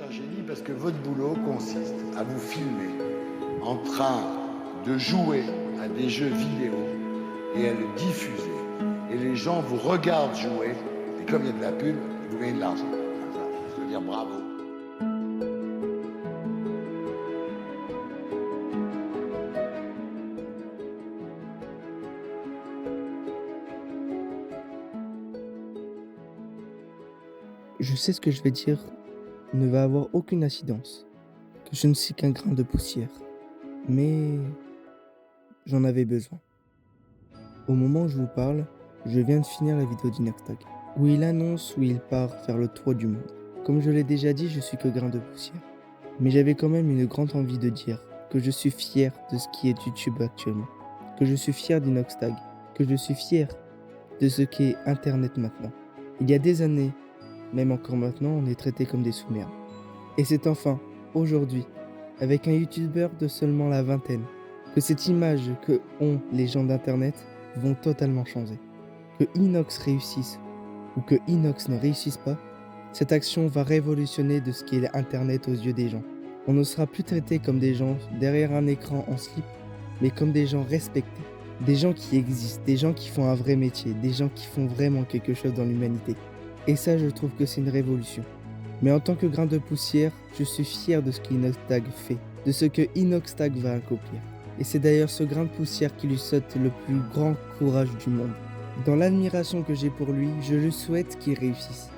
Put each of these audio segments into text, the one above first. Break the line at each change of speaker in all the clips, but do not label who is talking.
un génie parce que votre boulot consiste à vous filmer en train de jouer à des jeux vidéo et à le diffuser. Et les gens vous regardent jouer, et comme il y a de la pub, vous gagnez de l'argent. Comme ça, je veux dire bravo.
Je sais ce que je vais dire ne va avoir aucune incidence, que je ne suis qu'un grain de poussière, mais j'en avais besoin. Au moment où je vous parle, je viens de finir la vidéo d'Inoxtag, où il part faire le tour du monde. Comme je l'ai déjà dit, je suis que grain de poussière, mais j'avais quand même une grande envie de dire que je suis fier de ce qui est YouTube actuellement, que je suis fier d'Inoxtag, que je suis fier de ce qu'est Internet maintenant. Il y a des années, même encore maintenant, on est traité comme des sous-merdes. Et c'est enfin, aujourd'hui, avec un youtubeur de seulement la vingtaine, que cette image que ont les gens d'internet vont totalement changer. Que Inox réussisse ou que Inox ne réussisse pas, cette action va révolutionner de ce qu'est internet aux yeux des gens. On ne sera plus traité comme des gens derrière un écran en slip, mais comme des gens respectés, des gens qui existent, des gens qui font un vrai métier, des gens qui font vraiment quelque chose dans l'humanité. Et ça, je trouve que c'est une révolution. Mais en tant que grain de poussière, je suis fier de ce qu'Inoxtag fait, de ce que Inoxtag va accomplir. Et c'est d'ailleurs ce grain de poussière qui lui souhaite le plus grand courage du monde. Dans l'admiration que j'ai pour lui, je lui souhaite qu'il réussisse.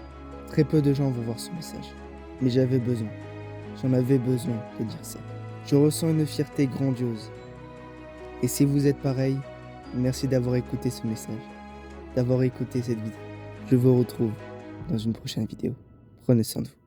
Très peu de gens vont voir ce message. Mais j'en avais besoin de dire ça. Je ressens une fierté grandiose. Et si vous êtes pareil, merci d'avoir écouté ce message, d'avoir écouté cette vidéo. Je vous retrouve dans une prochaine vidéo. Prenez soin de vous.